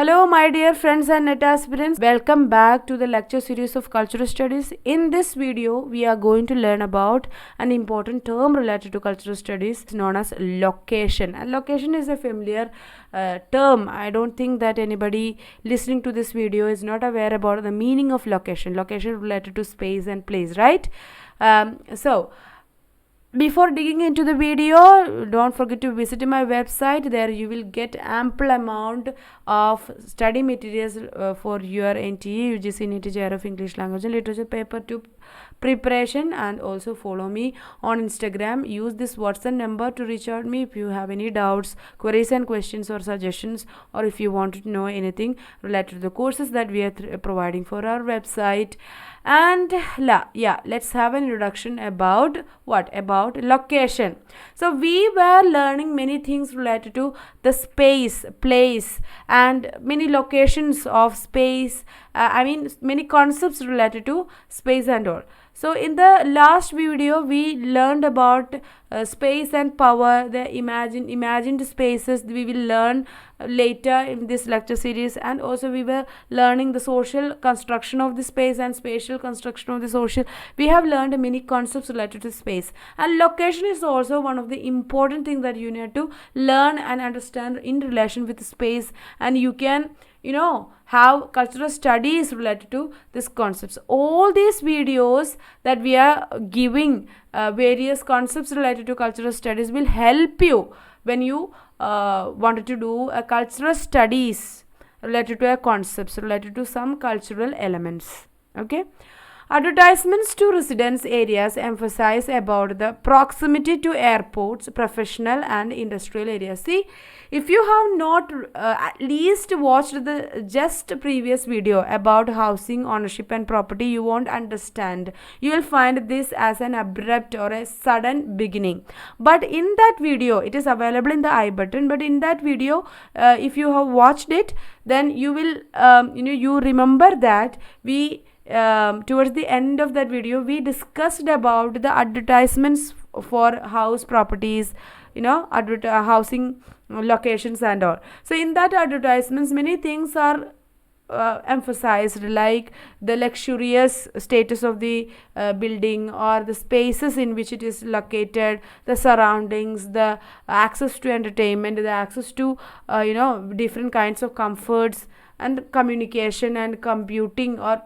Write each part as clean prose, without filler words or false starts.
Hello, my dear friends and net aspirants. Welcome back to the lecture series of cultural studies. In this video, we are going to learn about an important term related to cultural studies known as location. And location is a familiar term. I don't think that anybody listening to this video is not aware about the meaning of location. Location related to space and place, right? Before digging into the video, don't forget to visit my website. There you will get ample amount of study materials for your NTE, UGC NEET JRF English Language and Literature paper 2 preparation, and also follow me on Instagram. Use this WhatsApp number to reach out me if you have any doubts, queries and questions or suggestions, or if you want to know anything related to the courses that we are providing for our website. And let's have an introduction about about location. So we were learning many things related to the space, place, and many locations of space. Many concepts related to space and all. So in the last video we learned about space and power, the imagined spaces we will learn later in this lecture series, and also we were learning the social construction of the space and spatial construction of the social. We have learned many concepts related to space, and location is also one of the important things that you need to learn and understand in relation with space, and you can have cultural studies related to these concepts. All these videos that we are giving various concepts related to cultural studies will help you when you wanted to do a cultural studies related to a concepts related to some cultural elements. Okay. Advertisements to residence areas emphasize about the proximity to airports, professional and industrial areas. See, if you have not at least watched the just previous video about housing, ownership and property, you won't understand. You will find this as an abrupt or a sudden beginning. But in that video, it is available in the I button. But in that video, if you have watched it, then you will you remember that we towards the end of that video we discussed about the advertisements for house properties, housing locations and all. So in that advertisements many things are emphasized, like the luxurious status of the building or the spaces in which it is located, the surroundings, the access to entertainment, the access to different kinds of comforts and communication and computing or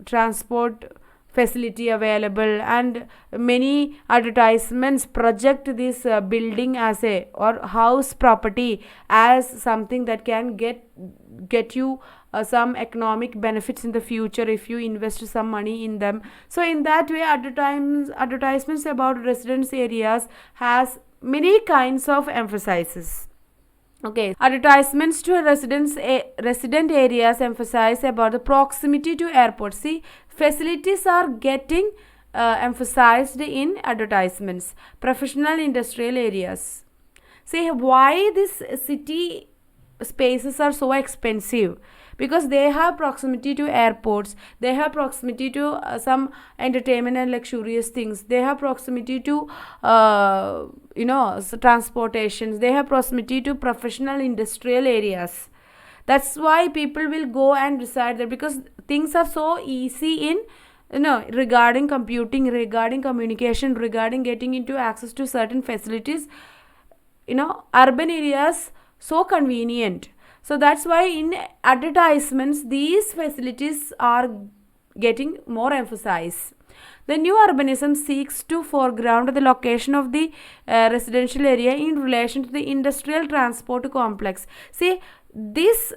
transport facility available. And many advertisements project this building as a or house property as something that can get you some economic benefits in the future if you invest some money in them. So in that way advertisements about residence areas has many kinds of emphases. Okay, advertisements to resident areas emphasize about the proximity to airports. See, facilities are getting emphasized in advertisements. Professional industrial areas. See, why these city spaces are so expensive? Because they have proximity to airports, they have proximity to some entertainment and luxurious things, they have proximity to transportations, they have proximity to professional industrial areas. That's why people will go and reside there, because things are so easy in regarding computing, regarding communication, regarding getting into access to certain facilities. Urban areas so convenient. So that's why in advertisements these facilities are getting more emphasis. The new urbanism seeks to foreground the location of the residential area in relation to the industrial transport complex. See, this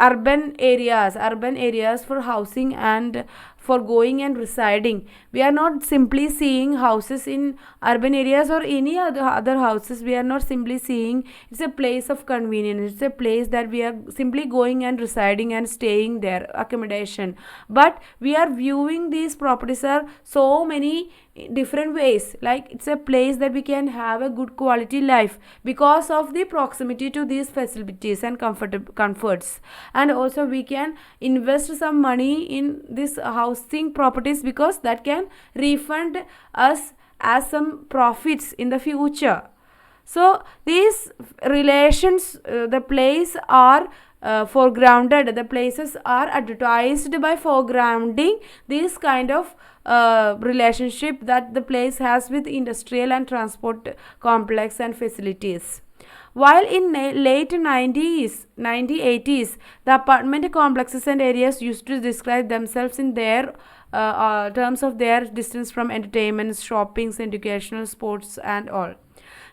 urban areas for housing and for going and residing. We are not simply seeing houses in urban areas or any other houses. We are not simply seeing it's a place of convenience. It's a place that we are simply going and residing and staying there, accommodation. But we are viewing these properties are so many different ways. Like it's a place that we can have a good quality life because of the proximity to these facilities and comforts. And also we can invest some money in this housing properties because that can refund us as some profits in the future. So these relations, the place are foregrounded. The places are advertised by foregrounding this kind of relationship that the place has with industrial and transport complex and facilities. While in late 1980s, the apartment complexes and areas used to describe themselves in their terms of their distance from entertainment, shoppings, educational, sports, and all.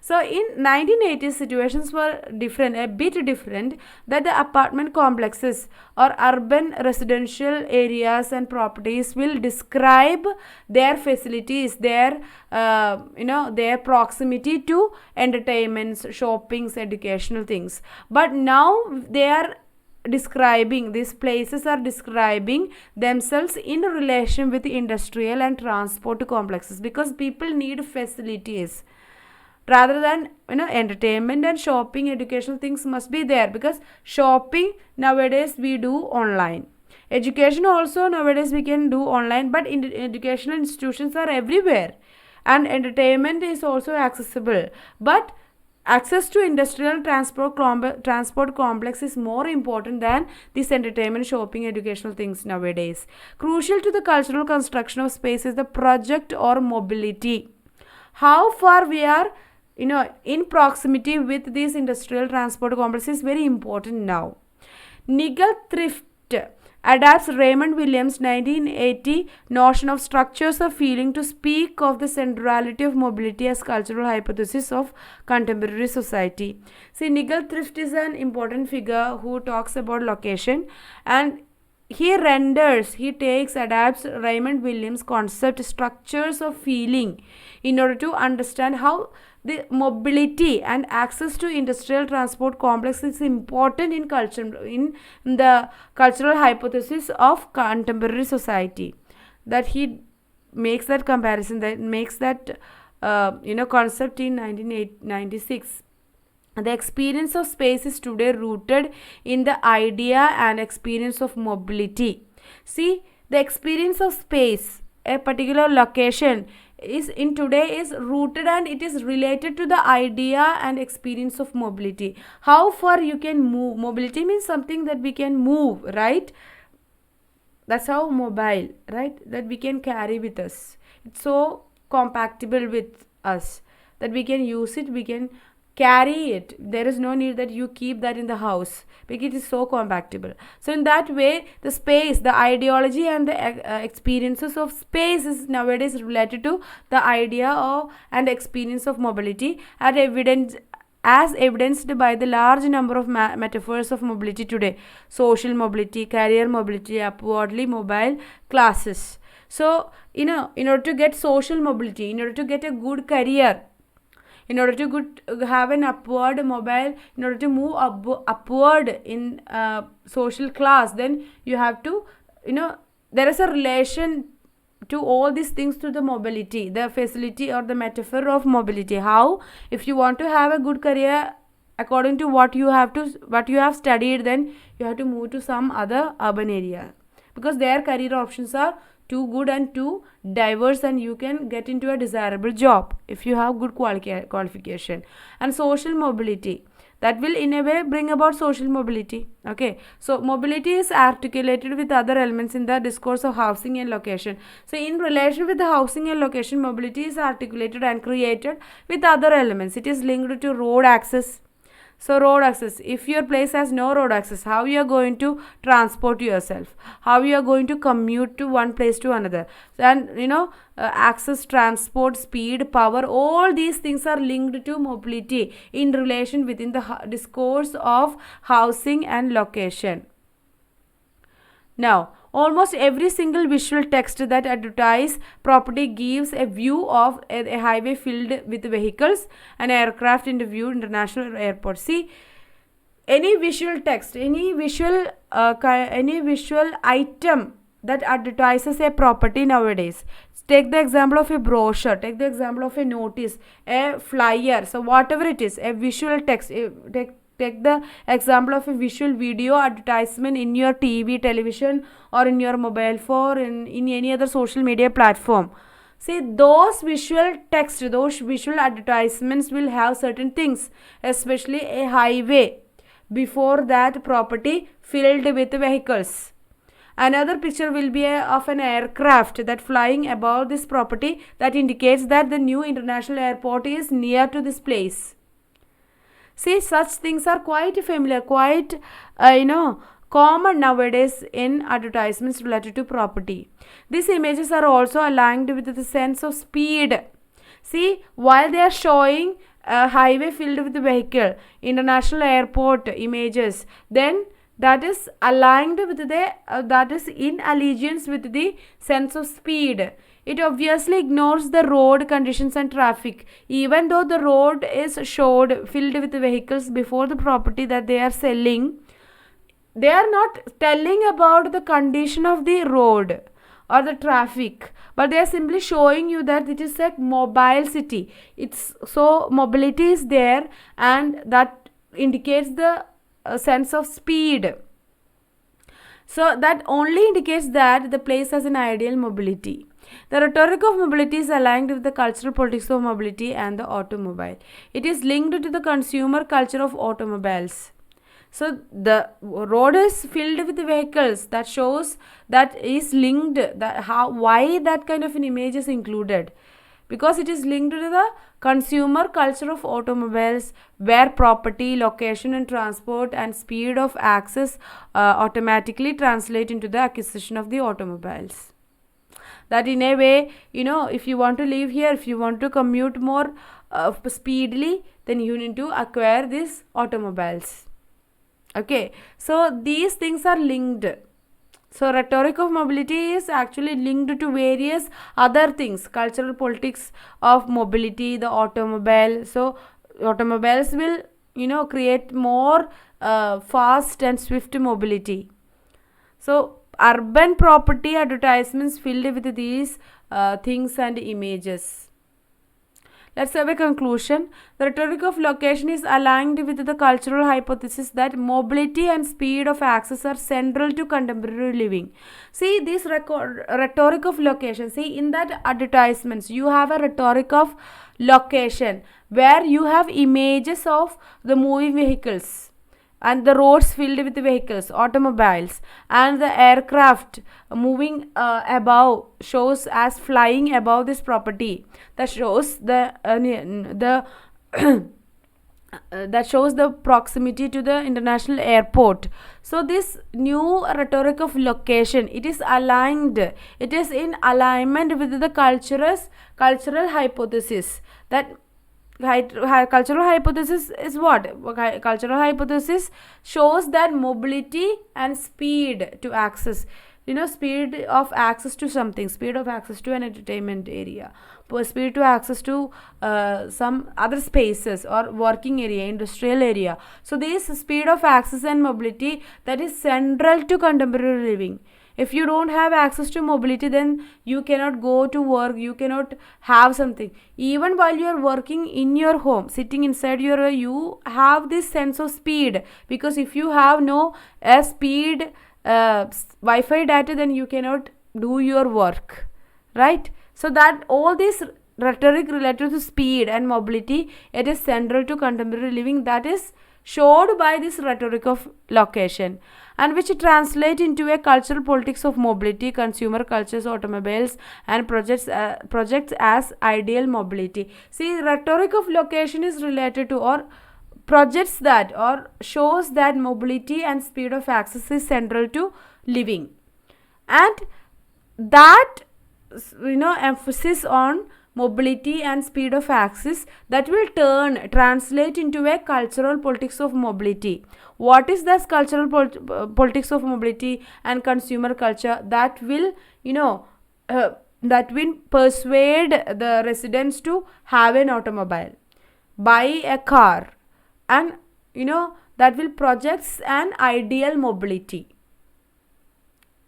So in 1980s, situations were different, a bit different, that the apartment complexes or urban residential areas and properties will describe their facilities, their their proximity to entertainments, shoppings, educational things. But now they are describing, these places are describing themselves in relation with industrial and transport complexes, because people need facilities rather than entertainment and shopping. Educational things must be there, because shopping nowadays we do online, education also nowadays we can do online, but educational institutions are everywhere, and entertainment is also accessible. But access to industrial transport complex is more important than this entertainment, shopping, educational things nowadays. Crucial to the cultural construction of space is the project or mobility. How far we are in proximity with this industrial transport complex is very important now. Nigel Thrift adapts Raymond Williams' 1980 notion of structures of feeling to speak of the centrality of mobility as cultural hypothesis of contemporary society. See, Nigel Thrift is an important figure who talks about location, and he adapts Raymond Williams' concept structures of feeling in order to understand how the mobility and access to industrial transport complex is important in culture, in the cultural hypothesis of contemporary society. That he makes that comparison, that makes that concept in 1996. The experience of space is today rooted in the idea and experience of mobility. See, the experience of space, a particular location, is in today is rooted and it is related to the idea and experience of mobility. How far you can move. Mobility means something that we can move, right? That's how mobile, right? That we can carry with us. It's so compatible with us that we can use it, we can carry it. There is no need that you keep that in the house, because it is so compatible. So in that way, the space, the ideology and the experiences of space is nowadays related to the idea of and experience of mobility, and as evidenced by the large number of metaphors of mobility today: social mobility, career mobility, upwardly mobile classes. So in order to get social mobility, in order to get a good career, in order to have an upward mobile, in order to move upward in social class, then you have to there is a relation to all these things, to the mobility, the facility or the metaphor of mobility. How? If you want to have a good career according to what you have studied, then you have to move to some other urban area, because their career options are too good and too diverse, and you can get into a desirable job if you have good qualification. And social mobility, that will in a way bring about social mobility. Okay, so mobility is articulated with other elements in the discourse of housing and location. So in relation with the housing and location, mobility is articulated and created with other elements. It is linked to road access. So road access, if your place has no road access, how you are going to transport yourself, how you are going to commute to one place to another, and access, transport, speed, power, all these things are linked to mobility in relation within the discourse of housing and location. Now, almost every single visual text that advertise property gives a view of a highway filled with vehicles, an aircraft in view, international airport. See, any visual text, any visual item that advertises a property nowadays. Take the example of a brochure, take the example of a notice, a flyer. So whatever it is, a visual text, take the example of a visual video advertisement in your TV, television, or in your mobile phone, in any other social media platform. See, those visual text, those visual advertisements will have certain things, especially a highway, before that property filled with vehicles. Another picture will be of an aircraft that flying above this property, that indicates that the new international airport is near to this place. See, such things are quite familiar, quite common nowadays in advertisements related to property. These images are also aligned with the sense of speed. See, while they are showing a highway filled with vehicle, international airport images, then that is aligned with the that is in allegiance with the sense of speed. It obviously ignores the road conditions and traffic. Even though the road is showed filled with vehicles before the property that they are selling, they are not telling about the condition of the road or the traffic, but they are simply showing you that it is a mobile city. It's so mobility is there, and that indicates the sense of speed. So that only indicates that the place has an ideal mobility. The rhetoric of mobility is aligned with the cultural politics of mobility and the automobile. It is linked to the consumer culture of automobiles. So the road is filled with vehicles. That shows that is linked, that why that kind of an image is included, because it is linked to the consumer culture of automobiles, where property, location and transport and speed of access automatically translate into the acquisition of the automobiles. That in a way, if you want to live here, if you want to commute more speedily, then you need to acquire these automobiles. Okay, so these things are linked. So rhetoric of mobility is actually linked to various other things, cultural politics of mobility, the automobile. So automobiles will create more fast and swift mobility. So urban property advertisements filled with these things and images. Let's have a conclusion. The rhetoric of location is aligned with the cultural hypothesis that mobility and speed of access are central to contemporary living. See, this rhetoric of location. See, in that advertisements, you have a rhetoric of location where you have images of the moving vehicles and the roads filled with vehicles, automobiles, and the aircraft moving above shows as flying above this property. That shows the that shows the proximity to the international airport. So this new rhetoric of location, it is aligned, it is in alignment with the cultural hypothesis. That cultural hypothesis is what? Cultural hypothesis shows that mobility and speed to access, speed of access to something, speed of access to an entertainment area, speed to access to some other spaces or working area, industrial area. So this speed of access and mobility, that is central to contemporary living. If you don't have access to mobility, then you cannot go to work, you cannot have something. Even while you are working in your home, sitting inside you have this sense of speed, because if you have no speed Wi-Fi data, then you cannot do your work, right? So that all this rhetoric related to speed and mobility, it is central to contemporary living. That is showed by this rhetoric of location, and which translate into a cultural politics of mobility, consumer cultures, automobiles, and projects as ideal mobility. See, rhetoric of location is related to or projects that or shows that mobility and speed of access is central to living, and that emphasis on mobility and speed of access, that will translate into a cultural politics of mobility. What is this cultural politics of mobility and consumer culture? That will that will persuade the residents to have an automobile, buy a car, and that will project an ideal mobility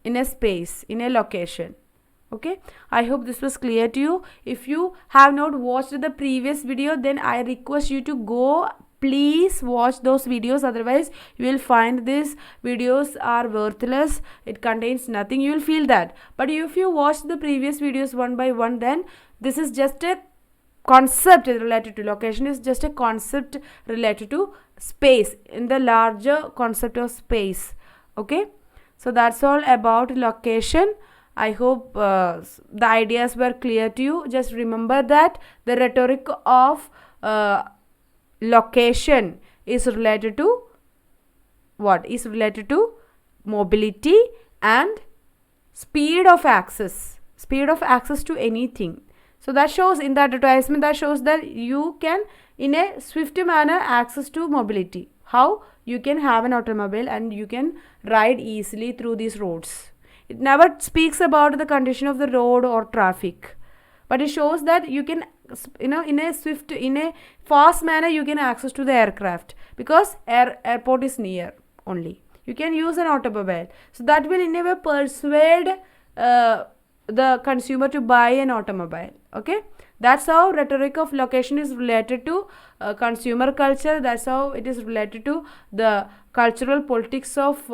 in a space, in a location. Okay, I hope this was clear to you. If you have not watched the previous video, then I request you to go please watch those videos, otherwise you will find these videos are worthless, it contains nothing, you will feel that. But if you watch the previous videos one by one, then this is just a concept related to location, is just a concept related to space, in the larger concept of space. Okay, so that's all about location. I hope the ideas were clear to you. Just remember that the rhetoric of location is related to what? Is related to mobility and speed of access to anything. So that shows in the advertisement, that shows that you can in a swift manner access to mobility. How? You can have an automobile and you can ride easily through these roads. It never speaks about the condition of the road or traffic, but it shows that you can, in a fast manner you can access to the aircraft, because airport is near only. You can use an automobile. So that will in a way persuade the consumer to buy an automobile. Okay, that's how rhetoric of location is related to consumer culture. That's how it is related to the cultural politics of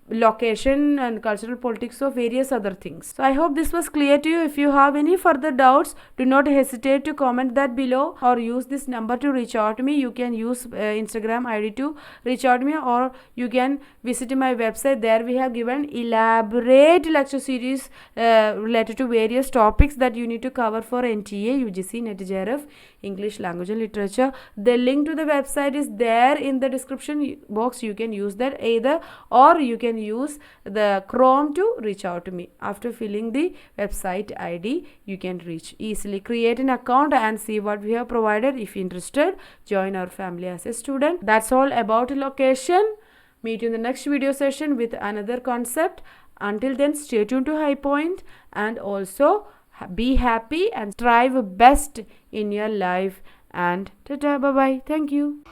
location and cultural politics of various other things. So I hope this was clear to you. If you have any further doubts, do not hesitate to comment that below, or use this number to reach out to me. You can use Instagram ID to reach out to me, or you can visit my website. There we have given elaborate lecture series related to various topics that you need to cover for NTA, UGC, NET JRF, English language and literature. The link to the website is there in the description box. You can use that either, or you can use the Chrome to reach out to me. After filling the website ID, you can reach easily. Create an account and see what we have provided. If interested, join our family as a student. That's all about location. Meet you in the next video session with another concept. Until then, stay tuned to High Point, and also be happy and strive best in your life. And ta-ta, bye-bye. Thank you.